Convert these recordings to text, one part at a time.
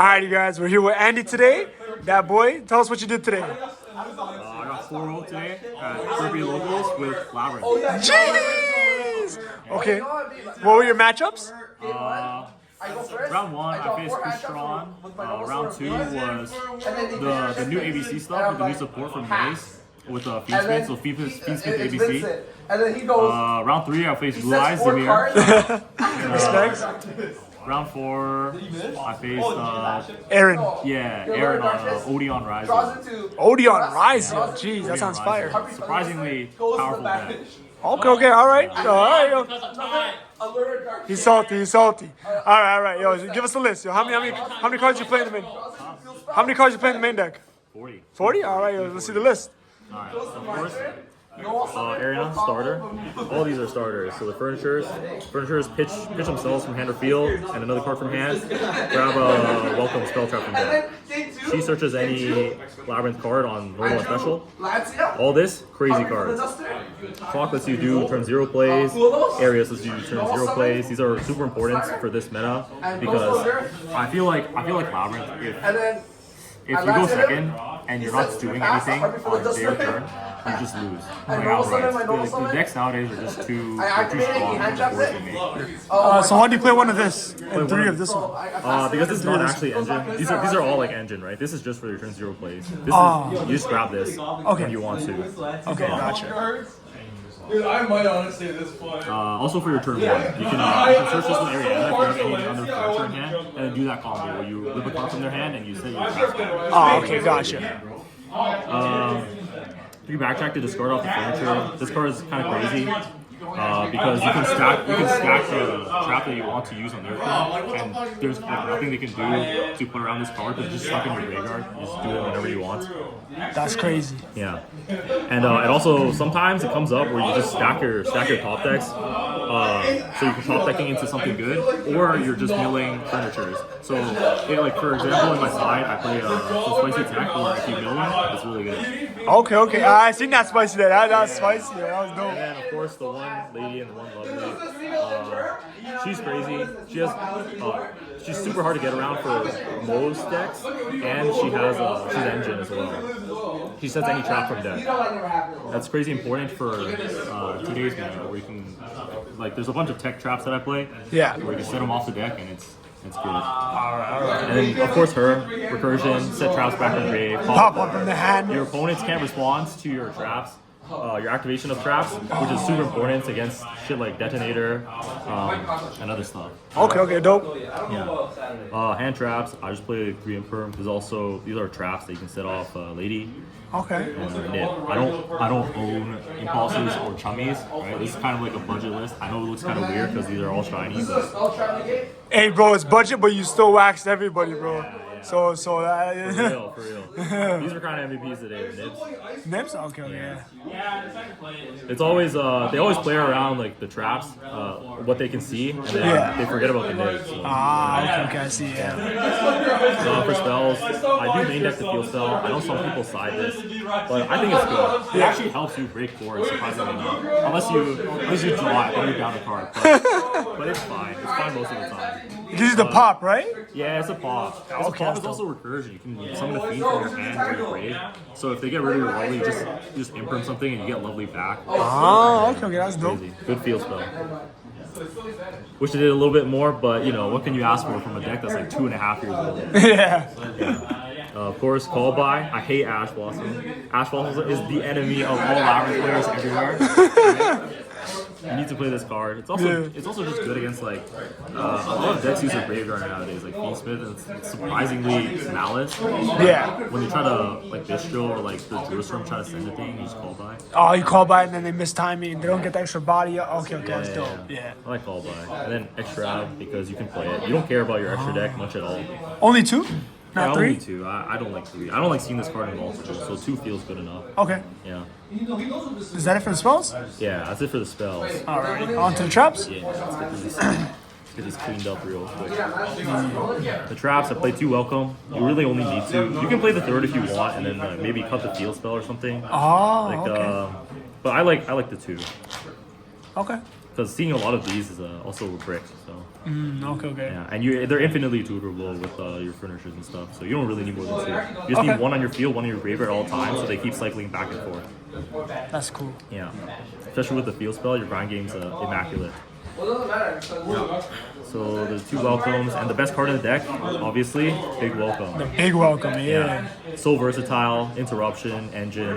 Alright, you guys, we're here with Andy today. That boy, tell us what you did today. I got 4-0 today at Kirby Locals with Labyrinth. Jeez! Okay, what were your matchups? Round 1, I faced Chris. Round 2 was the new ABC stuff with the new support from Maze with the Fiend Smith ABC. Round 3, I faced Blue Eyes, Demir. Respects. Round 4, I faced Aaron. Aaron on Odeon Rising. Odeon Rising. Jeez, that sounds fire. Surprisingly powerful deck. Okay, alright. Yo. He's salty. Alright, yo, give us a list. Yo, how many cards you play in the main? How many cards you play in the main deck? 40. 40? Alright, yo, let's see the list. Alright, of course. Area, starter. All these are starters. So the furnitures pitch themselves from hand or field, and another card from hand. Grab a welcome spell trap from deck. She searches any Labyrinth card on normal and special. All this, crazy cards. Clock lets you do turn 0 plays. Areas lets you do turn 0 plays. These are super important for this meta because I feel like Labyrinth, if you go second and you're not doing anything on their turn, you just lose. Like outright. The decks nowadays are just too strong to force me. So how do you play one of this and 3 of this one? Because it's not actually engine. These are all like engine, right? This is just for your turn 0 plays. This is, you just grab this when you want to. Okay, gotcha. Dude, I might honestly at this point. Also for your turn 1, you can search this one area if you have any other furniture in hand, and then do that combo where you rip a card from their hand and you set your trap back. Oh, okay, gotcha. You backtrack to discard off the furniture. This card is kind of crazy because you can stack the trap that you want to use on their turn, and there's like nothing they can do to put around this card because it's just stuck in your graveyard. You just do it whenever you want. That's crazy. Yeah, and also sometimes it comes up where you just stack your top decks, so you can top decking into something good, or you're just milling furnitures. So, like for example, in my side, I play some spicy attack where if you mill them, it's really good. Okay. I seen that spicy there. That's spicy. That was dope. And then of course the one lady and the one lovely. She's crazy. She's super hard to get around for most decks, and she's engine as well. She sets any trap from deck. That's crazy important for today's meta, where you can there's a bunch of tech traps that I play. Yeah. Where you can set them off the deck, and it's good. Alright. And then of course recursion, set traps back in the grave. Pop up in the hand. Your opponents can't respond to your traps. Your activation of traps, which is super important against shit like detonator and other stuff. Okay, dope. Yeah. Hand traps. I just play 3 imperm because these are traps that you can set off lady. Okay. And nip. I don't own impulses or chummies. Right. This is kind of like a budget list. I know it looks kind of weird because these are all shiny. But Hey, bro, it's budget, but you still waxed everybody, bro. So for real. These are kind of MVPs today. Nips? Okay, yeah. It's always they always play around like the traps, what they can see, and then they forget about the nibs. So, okay, I see. Yeah. For spells, I do main deck the field spell. I know some people side this, but I think it's good. It actually helps you break boards, surprisingly enough. Unless you draw it and you down a card, but it's fine. It's fine most of the time. This is the pop, right? Yeah, it's a pop. Pop is also recursion. You can summon a fiend from your hand or your grave. So if they get rid of your lovely, you just imprint something and you get lovely back. Okay, that's dope. Crazy. Good field spell. Wish I did a little bit more, but what can you ask for from a deck that's like 2.5 years old? Yeah. Of course, Call By. I hate Ash Blossom. Ash Blossom is the enemy of all Labyrinth players everywhere. You need to play this card. It's also just good against a lot of decks use their graveyard nowadays, like Fiend Smith, and it's surprisingly Malice. Yeah. When you try to Bistro or the Jerusalem try to send a thing, you just Call By. Oh, you Call By and then they miss timing. They don't get the extra body. Okay, that's dope. Yeah. I like Call By. And then Extra Out because you can play it. You don't care about your extra deck much at all. Only 2? Not 3? Only 2. I don't like 3. I don't like seeing this card in multiple, so 2 feels good enough. Okay. Yeah. Is that it for the spells? Yeah, that's it for the spells. Alright. On to the traps? Yeah, let's get this cleaned up real quick. The traps, I play 2 welcome. You really only need 2. You can play the 3rd if you want, and then maybe cut the field spell or something. Okay. But I like the 2. Okay. Because seeing a lot of these is also a brick, so. Okay. Yeah, and they're infinitely tutorable with your furnitures and stuff, so you don't really need more than 2. You just need one on your field, one on your graveyard at all times, so they keep cycling back and forth. That's cool. Yeah, especially with the field spell, your grind game's immaculate. So there's 2 welcomes, and the best card in the deck, obviously, Big Welcome. The big welcome, yeah. So versatile, interruption, engine,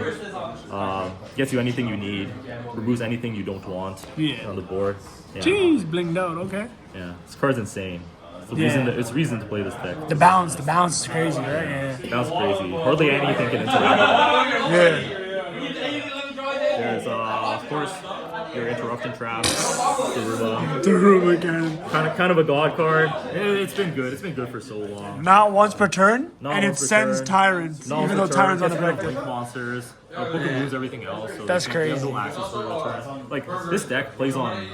gets you anything you need, removes anything you don't want on the board. Yeah. Jeez, blinged out, okay. Yeah, this card's insane. It's reason to play this deck. The bounce is crazy, right? Yeah. The bounce is crazy. Hardly anything can interact with it. Yeah. There's, of course, your interruption trap, Daruma. Daruma again. Kind of a god card. It's been good. It's been good for so long. Not once per turn, Not and it once per sends turn. tyrants, Not even once though per tyrants turn. on the Gets rid of vector. blink monsters. Book moves everything else. So That's you have crazy. no access for the turn. Like this deck plays on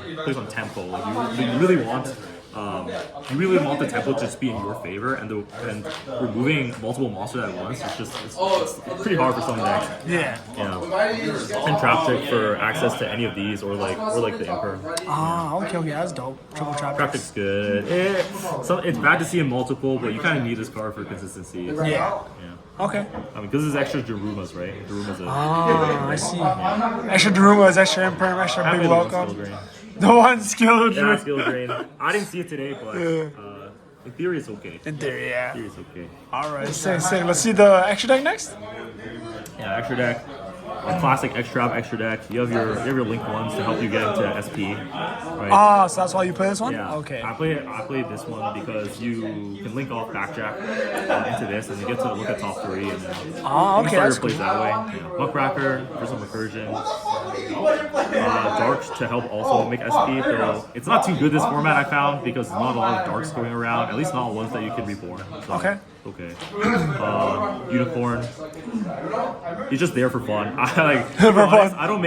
tempo. Like you really want. You really want the tempo to just be in your favor, and removing multiple monsters at once it's pretty hard for some decks. Yeah. And trap trick for access to any of these, or like the Emperor. Okay, that's dope. Triple trap. Trap trick's good. It's bad to see in multiple, but you kind of need this card for consistency. Yeah. Okay. I mean, because it's extra Darumas, right? Daruma's I see. Extra Darumas, extra Emperor, extra Happy big with the skill welcome. drain. The one skilled. Yeah, skill drain. I didn't see it today, but in theory, it's okay. In theory, yeah. In theory, it's okay. Alright, sick. Let's see the extra deck next. Yeah, extra deck. Classic extra deck. You have your link ones to help you get into SP. Right? So that's why you play this one? Yeah. Okay. I played this one because you can link off backjack into this, and you get to look at top 3. And then okay, you start that's your plays cool. that way. Yeah. Muckracker for some recursion. Dark to help also make SP. Though it's not too good this format I found because not a lot of darks going around. At least not ones that you can reborn. So, Okay. Okay. Unicorn. He's just there for fun. I don't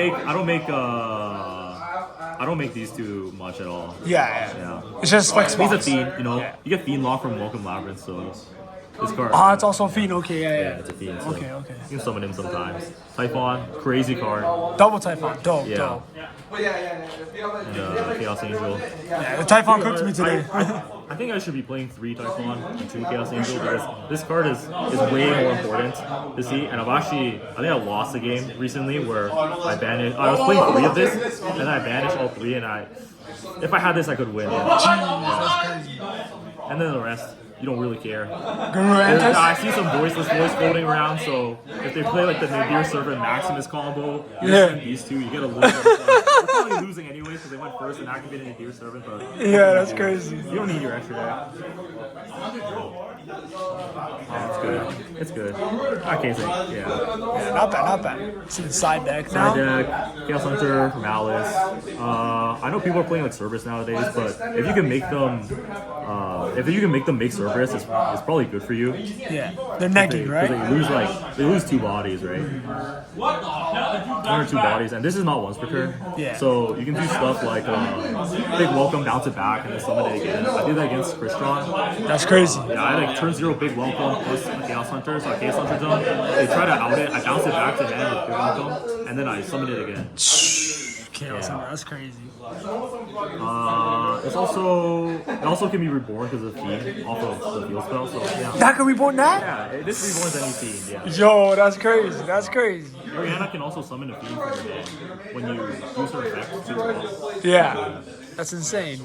make these too much at all. Yeah. It's just flex He's a spots. fiend, you know. Yeah. You get fiend lock from Welcome Labyrinth, so this card. It's also a fiend. Okay, Yeah, yeah. it's a fiend. So Okay. you can summon him sometimes. Typhon, crazy card. Double Typhon. Dope. Yeah. And Chaos Angel. Yeah, the Typhon cooked me today. I think I should be playing 3 Typhon and 2 Chaos Angel because this card is way more important to see. And I think I lost a game recently where I was playing 3 of this, and then I banished all 3, and if I had this, I could win. And then the rest, you don't really care. I see some voiceless voice floating around, so if they play like the Nadir Servant Maximus combo, these 2, you get a little bit. They're probably losing anyways because they went first and activated Nadir Servant, but Yeah, that's crazy. you don't need your extra deck. It's good. I can't say, Yeah, not bad. See the side deck now. Side deck, Chaos Hunter, Malice. I know people are playing like Cerberus nowadays, but if you can make them make Cerberus, it's probably good for you. Yeah, they're negging, right? They lose 2 bodies, right? 1 or 2 bodies, and this is not once per turn. Yeah. So you can do stuff like big welcome, bounce it back, and then summon it again. I did that against Crystron. That's crazy. Yeah, I like turn 0 big welcome plus a Chaos Hunter, so a Chaos Hunter zone. They try to out it, I bounce it back to hand with big welcome, and then I summon it again. Chaos Hunter, that's crazy. It also can be reborn because of Fiend off of the field spell. So yeah. That can reborn that? Yeah, this reborns any Fiend. Yeah. Yo, that's crazy. Ariana can also summon a Fiend from your hand when you use her effect too. Yeah, that's insane.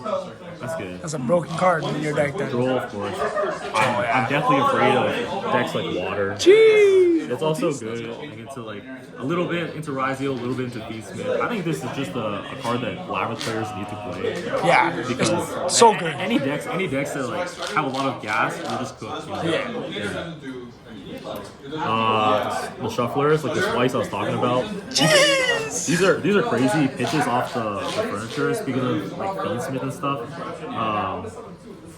That's good. That's a broken card in your deck then. Droll, of course. I'm definitely afraid of decks like Water. Jeez. It's also good into like a little bit into Rizio, a little bit into Beastsmith. I think this is just a card that Labyrinth players need to play. Yeah, Because it's so good. Any decks that like have a lot of gas, you're just cooked. You know? Yeah. The shufflers, like the splice I was talking about. Jeez. These are crazy pitches off the furniture speaking of like Beansmith and stuff.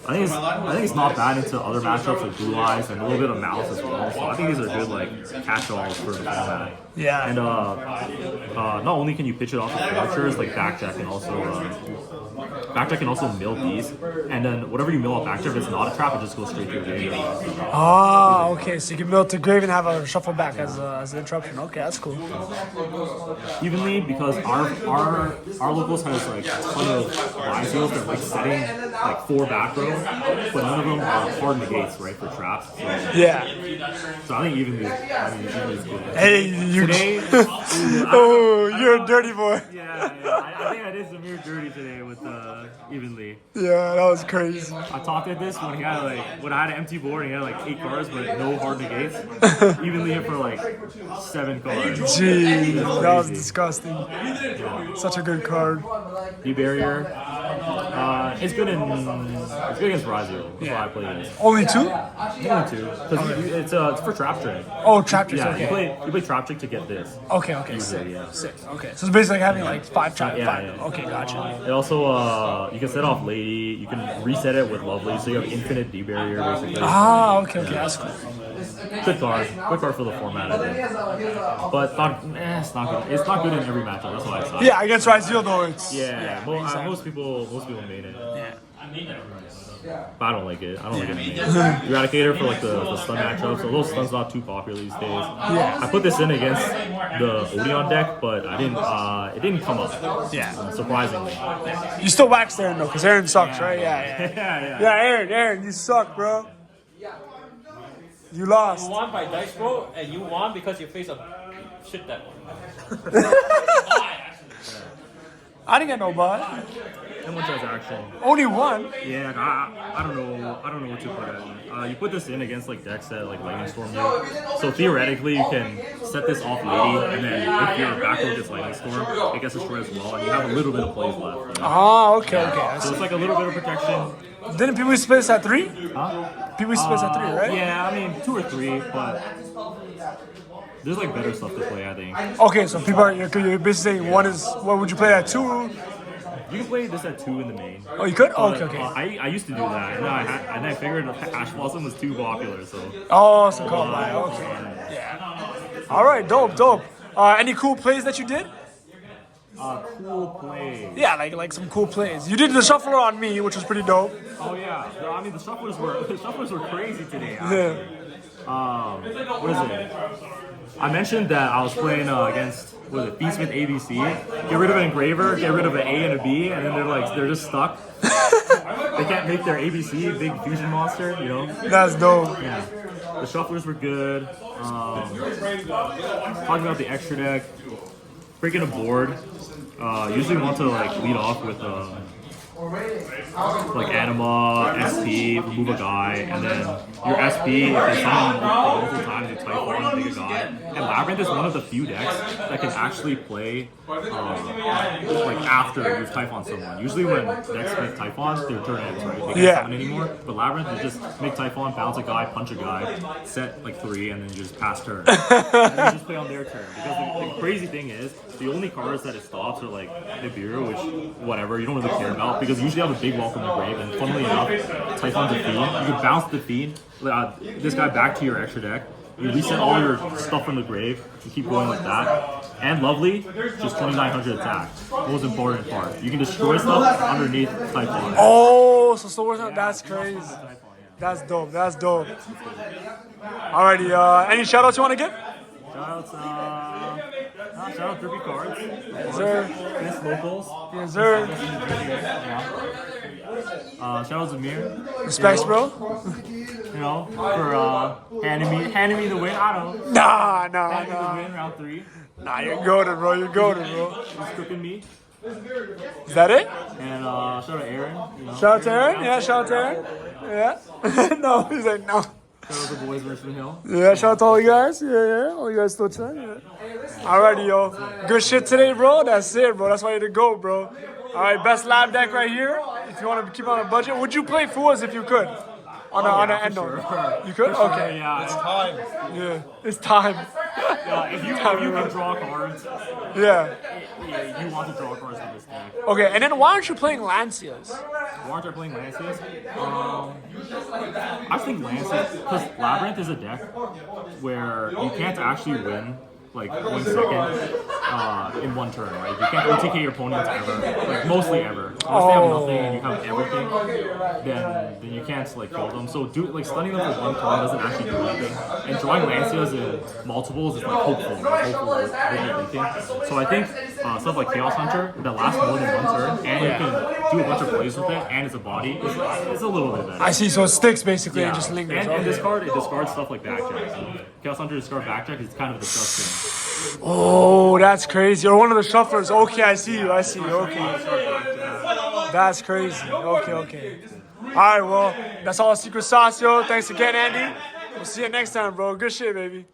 I think it's not bad into other matchups like Blue Eyes and a little bit of Mouse as well. So I think these are good like catch-alls for the format. Yeah. And not only can you pitch it off the furnitures, like Backjack can also Backtrack can also mill these, and then whatever you mill off Backtrack, if it's not a trap, it just goes straight to your graveyard. Ah, okay. So you can mill to grave and have a shuffle back as an interruption. Okay, that's cool. Evenly, because our locals has like a ton of blind seals that are like setting like 4 back row, but none of them are hard negates, right, for traps. So, Yeah. so I think evenly is good. Hey, you. Today, Oh, you're a dirty boy. yeah, I think I did some weird dirty today with evenly. Yeah, that was crazy. I talked at this when I had an empty board and he had like 8 cards but no hard negates. Evenly hit for like 7 cards. Gee, that was disgusting. Such a good card. D-Barrier. It's good against Razio. That's why I play it. Only 2? Only 2. Because it's for trap trick. Oh, trap tricks. Yeah, Okay. you play trap trick to get this. Okay. Usually, Sick. yeah. Sick. Okay. So it's basically like having like 5 trap. Yeah, 5. yeah. Okay, gotcha. It also you can set off Lady. You can reset it with Lovely, so you have infinite D-Barrier basically. Ah, okay. That's cool. Good card. Good card for the format, I think. But it's not good. It's not good in every matchup. That's why I saw it. Yeah, against Ryzeal though, it's. Yeah. Well, exactly. most people made it. Yeah. But I don't like it. I don't like it. Eradicator for like the stun matchups. So those stun's not too popular these days. Yeah. I put this in against the Odeon deck, but I didn't. It didn't come up. Yeah. Surprisingly. You still waxed Aaron though, because Aaron sucks, right? Yeah. Yeah. Yeah, Aaron, you suck, bro. You lost. You won by dice roll, and you won because you face a shit deck. I didn't get no buy. And one transaction. Only one. Yeah, I don't know what to put in. You put this in against like decks that like Lightning Storm you. So theoretically, you can set this off Lady, and then if your back row gets Lightning Storm, it gets destroyed as well, and you have a little bit of plays left. You know? Ah, okay. I So see. it's like a little bit of protection. Didn't people split this at 3? Huh? People split this at 3, right? Yeah, I mean 2 or 3, but there's like better stuff to play, I think. Okay, so people are you're basically saying one is what would you play at 2? You can play this at 2 in the main. Oh, you could? But, Okay. I used to do that, and then I figured Ash Blossom was too popular, so. Oh, so called by. Okay. Yeah. All right, dope. Any cool plays that you did? Cool play. Yeah, like some cool plays. You did the shuffler on me, which was pretty dope. Oh yeah, I mean the shufflers were crazy today. Yeah. What is it? I mentioned that I was playing against Beatsmith ABC. Get rid of an engraver, get rid of an A and a B, and then they're just stuck. They can't make their ABC big fusion monster, you know. That's dope. Yeah. The shufflers were good. Talking about the extra deck, breaking a board. Usually want to like lead off with like Anima, SP, remove a guy, and then your SP, if they summon multiple times, you Typhon, make a guy. And Labyrinth is one of the few decks that can actually play like after you've Typhon someone. Usually when decks make Typhons, their turn ends, right? They can't summon anymore. But Labyrinth, you just make Typhon, bounce a guy, punch a guy, set like 3, and then you just pass turn. And then you just play on their turn. Because the crazy thing is, the only cards that it stops are like Nibiru, which whatever, you don't really care about, because you usually have a big Welcome to Grave, and funnily enough, Typhon's a Fiend. You can bounce the Fiend, this guy back to your extra deck, you reset all your stuff from the grave, you keep going like that. And Lovely, just 2,900 attack. Most important part. You can destroy stuff underneath Typhon. Oh, so Star Wars, that's crazy. That's dope. Alrighty, any shout outs you want to give? Shout out Derby Cards. Yes, sir. Miss Locals. Yes, sir. Shout out Zamir. Respects, bro. You know, for handing me the win. I don't know. Nah. Handing me the win round 3. Nah, you're goated, bro. He's cooking me. Is that it? And shout out Aaron. You know. Shout out to Aaron? Yeah, shout out to Aaron. Yeah. No, he's like, no. Shout out the boys versus the hill. Yeah, shout out to all you guys. Yeah. All you guys still chat. Yeah. Alrighty, yo. Good shit today, bro. That's it, bro. That's why you to go, bro. Alright, best lab deck right here. If you want to keep on a budget, would you play Fuas if you could? On an end note. Sure. You could? Okay. Yeah, It's time. Yeah. It's time. if you can draw cards, Yeah. you want to draw cards with this deck. Okay, and then why aren't you playing Lancias? Why aren't I playing Lancias? I think Lancias, because Labyrinth is a deck where you can't actually win like 1 second in one turn, right? You can't OTK your opponents ever, like mostly ever. Unless they have nothing and you have everything, then you can't like kill them. So stunning them for 1 turn doesn't actually do anything. And drawing Lancias in multiples is like hopeful with everything. So I think stuff like Chaos Hunter that lasts more than 1 turn and you can do a bunch of plays with it and it's a body is a little bit better. I see. So it sticks basically and just lingers. And this card, it discards stuff like Backjack. So Chaos Hunter discard Backjack is kind of disgusting. Oh, that's crazy. You're one of the shufflers. Okay, I see you. Okay. That's crazy. Okay. Alright, well, that's all Secret Sauce, yo. Thanks again, Andy. We'll see you next time, bro. Good shit, baby.